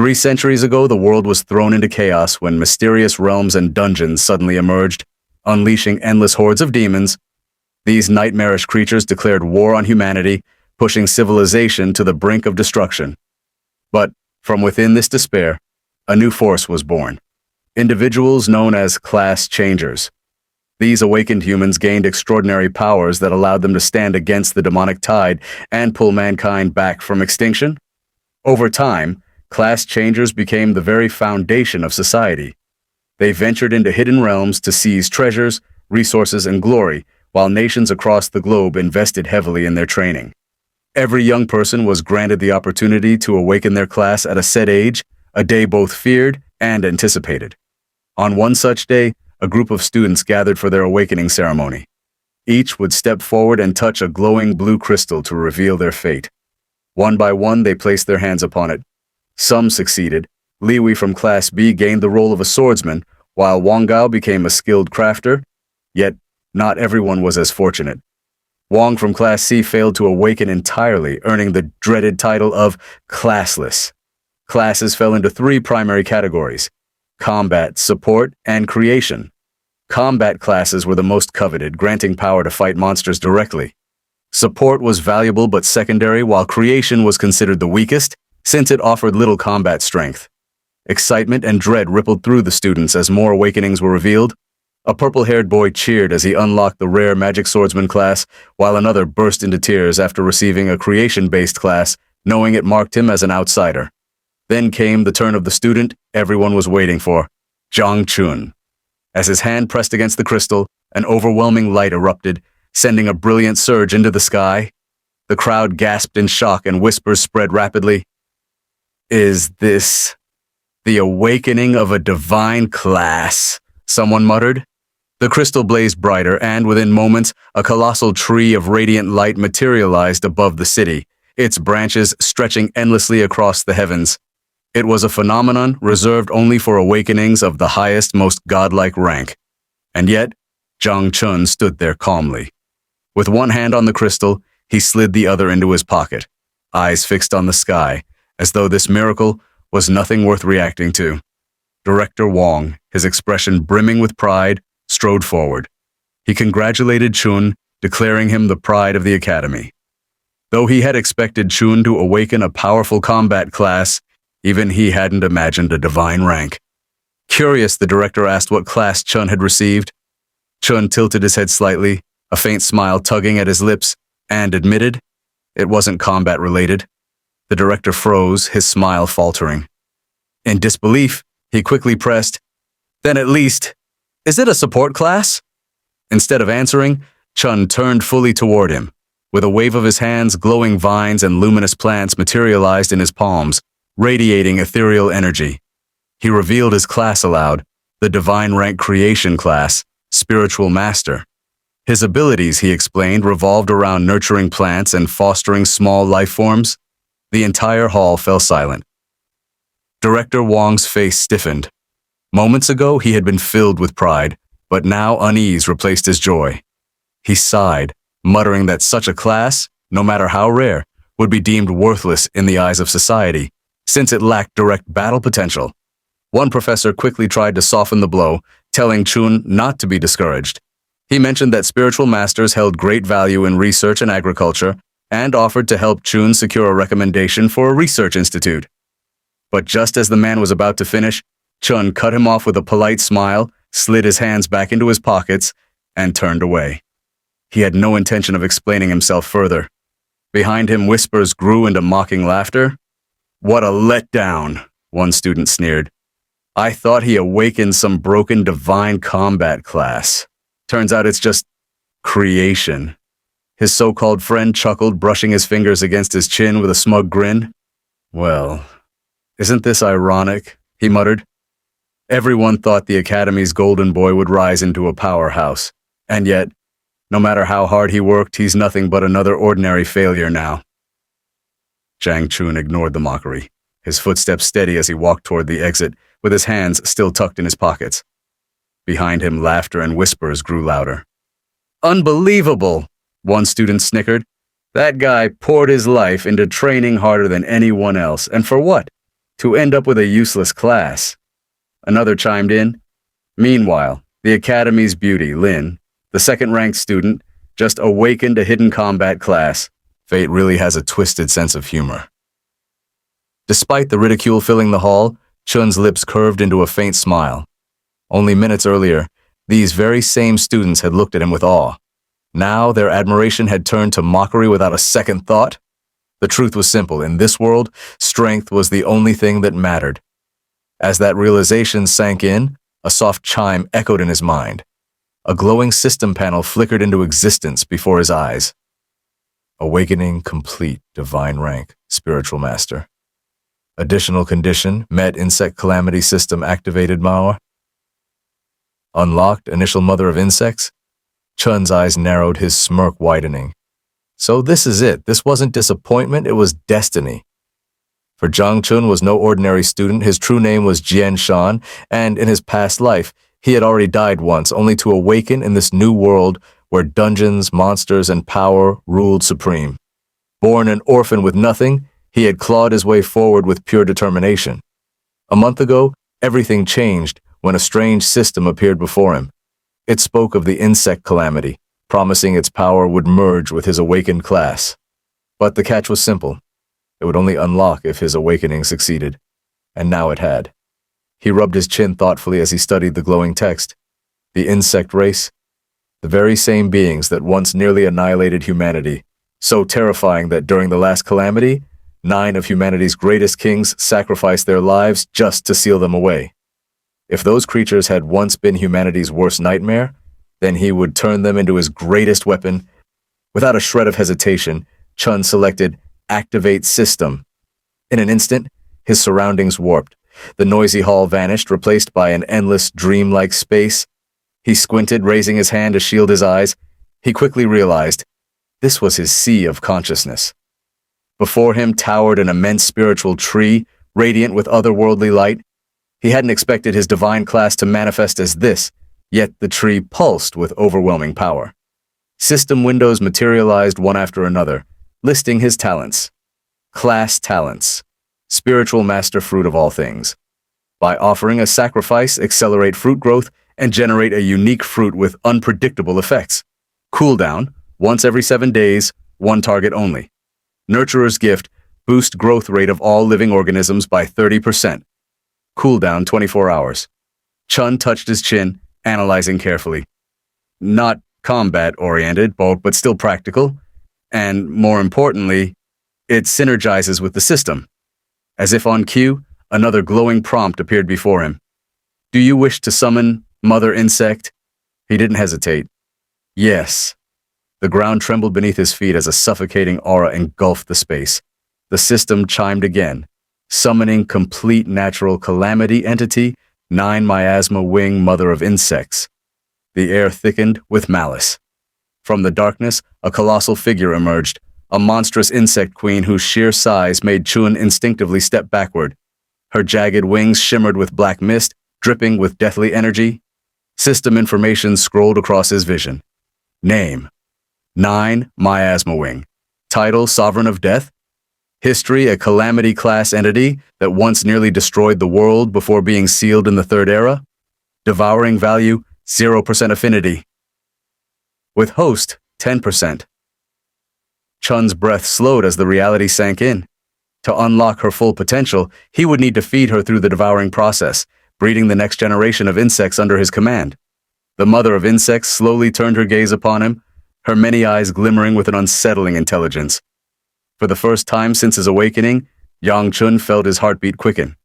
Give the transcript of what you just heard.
3 centuries ago, the world was thrown into chaos when mysterious realms and dungeons suddenly emerged, unleashing endless hordes of demons. These nightmarish creatures declared war on humanity, pushing civilization to the brink of destruction. But from within this despair, a new force was born. Individuals known as class changers. These awakened humans gained extraordinary powers that allowed them to stand against the demonic tide and pull mankind back from extinction. Over time, class changers became the very foundation of society. They ventured into hidden realms to seize treasures, resources, and glory, while nations across the globe invested heavily in their training. Every young person was granted the opportunity to awaken their class at a set age, a day both feared and anticipated. On one such day, a group of students gathered for their awakening ceremony. Each would step forward and touch a glowing blue crystal to reveal their fate. One by one, they placed their hands upon it. Some succeeded. Liwi from Class B gained the role of a swordsman, while Wang Gao became a skilled crafter. Yet, not everyone was as fortunate. Wang from Class C failed to awaken entirely, earning the dreaded title of classless. Classes fell into 3 primary categories: combat, support, and creation. Combat classes were the most coveted, granting power to fight monsters directly. Support was valuable but secondary, while creation was considered the weakest, since it offered little combat strength. Excitement and dread rippled through the students as more awakenings were revealed. A purple-haired boy cheered as he unlocked the rare Magic Swordsman class, while another burst into tears after receiving a creation-based class, knowing it marked him as an outsider. Then came the turn of the student everyone was waiting for, Zhang Chun. As his hand pressed against the crystal, an overwhelming light erupted, sending a brilliant surge into the sky. The crowd gasped in shock and whispers spread rapidly. "Is this the awakening of a divine class?" someone muttered. The crystal blazed brighter, and within moments, a colossal tree of radiant light materialized above the city, its branches stretching endlessly across the heavens. It was a phenomenon reserved only for awakenings of the highest, most godlike rank. And yet, Zhang Chun stood there calmly. With one hand on the crystal, he slid the other into his pocket, eyes fixed on the sky, as though this miracle was nothing worth reacting to. Director Wang, his expression brimming with pride, strode forward. He congratulated Chun, declaring him the pride of the academy. Though he had expected Chun to awaken a powerful combat class, even he hadn't imagined a divine rank. Curious, the director asked what class Chun had received. Chun tilted his head slightly, a faint smile tugging at his lips, and admitted it wasn't combat-related. The director froze, his smile faltering. In disbelief, he quickly pressed, "Then at least, is it a support class?" Instead of answering, Chun turned fully toward him. With a wave of his hands, glowing vines and luminous plants materialized in his palms, radiating ethereal energy. He revealed his class aloud, the divine rank creation class, spiritual master. His abilities, he explained, revolved around nurturing plants and fostering small life forms. The entire hall fell silent. Director Wang's face stiffened. Moments ago, he had been filled with pride, but now unease replaced his joy. He sighed, muttering that such a class, no matter how rare, would be deemed worthless in the eyes of society, since it lacked direct battle potential. One professor quickly tried to soften the blow, telling Chun not to be discouraged. He mentioned that spiritual masters held great value in research and agriculture, and offered to help Chun secure a recommendation for a research institute. But just as the man was about to finish, Chun cut him off with a polite smile, slid his hands back into his pockets, and turned away. He had no intention of explaining himself further. Behind him, whispers grew into mocking laughter. "What a letdown," one student sneered. "I thought he awakened some broken divine combat class. Turns out it's just creation." His so-called friend chuckled, brushing his fingers against his chin with a smug grin. "Well, isn't this ironic?" he muttered. Everyone thought the Academy's golden boy would rise into a powerhouse. And yet, no matter how hard he worked, he's nothing but another ordinary failure now. Zhang Chun ignored the mockery, his footsteps steady as he walked toward the exit, with his hands still tucked in his pockets. Behind him, laughter and whispers grew louder. "Unbelievable!" one student snickered. "That guy poured his life into training harder than anyone else. And for what? to end up with a useless class. Another chimed in. Meanwhile, the Academy's beauty, Lin, the second-ranked student, just awakened a hidden combat class. Fate really has a twisted sense of humor. Despite the ridicule filling the hall, Chun's lips curved into a faint smile. Only minutes earlier, these very same students had looked at him with awe. Now their admiration had turned to mockery without a second thought. The truth was simple. In this world, strength was the only thing that mattered. As that realization sank in, a soft chime echoed in his mind. A glowing system panel flickered into existence before his eyes. Awakening complete, divine rank, spiritual master. Additional condition, met insect calamity system activated Manhwa. Unlocked, initial mother of insects. Chun's eyes narrowed, his smirk widening. So this is it. This wasn't disappointment, it was destiny. For Jiang Chun was no ordinary student. His true name was Jian Shan, and in his past life, he had already died once, only to awaken in this new world where dungeons, monsters, and power ruled supreme. Born an orphan with nothing, he had clawed his way forward with pure determination. A month ago, everything changed when a strange system appeared before him. It spoke of the insect calamity, promising its power would merge with his awakened class. But the catch was simple. It would only unlock if his awakening succeeded. And now it had. He rubbed his chin thoughtfully as he studied the glowing text. The insect race, the very same beings that once nearly annihilated humanity, so terrifying that during the last calamity, 9 of humanity's greatest kings sacrificed their lives just to seal them away. If those creatures had once been humanity's worst nightmare, then he would turn them into his greatest weapon. Without a shred of hesitation, Chun selected Activate System. In an instant, his surroundings warped. The noisy hall vanished, replaced by an endless, dreamlike space. He squinted, raising his hand to shield his eyes. He quickly realized this was his sea of consciousness. Before him towered an immense spiritual tree, radiant with otherworldly light. He hadn't expected his divine class to manifest as this, yet the tree pulsed with overwhelming power. System windows materialized one after another, listing his talents. Class talents. Spiritual master fruit of all things. By offering a sacrifice, accelerate fruit growth, and generate a unique fruit with unpredictable effects. Cooldown, once every 7 days, one target only. Nurturer's gift, boost growth rate of all living organisms by 30%. Cooldown 24 hours. Chun touched his chin, analyzing carefully. Not combat-oriented, but still practical. And more importantly, it synergizes with the system. As if on cue, another glowing prompt appeared before him. Do you wish to summon Mother Insect? He didn't hesitate. Yes. The ground trembled beneath his feet as a suffocating aura engulfed the space. The system chimed again, summoning complete natural calamity entity, 9 miasma wing mother of insects. The air thickened with malice. From the darkness, a colossal figure emerged, a monstrous insect queen whose sheer size made Chun instinctively step backward. Her jagged wings shimmered with black mist, dripping with deathly energy. System information scrolled across his vision. Name: 9 miasma wing. Title: Sovereign of Death. History: a calamity class entity that once nearly destroyed the world before being sealed in the Third Era. Devouring value: 0% affinity. With host, 10%. Chun's breath slowed as the reality sank in. To unlock her full potential, he would need to feed her through the devouring process, breeding the next generation of insects under his command. The mother of insects slowly turned her gaze upon him, her many eyes glimmering with an unsettling intelligence. For the first time since his awakening, Yang Chun felt his heartbeat quicken.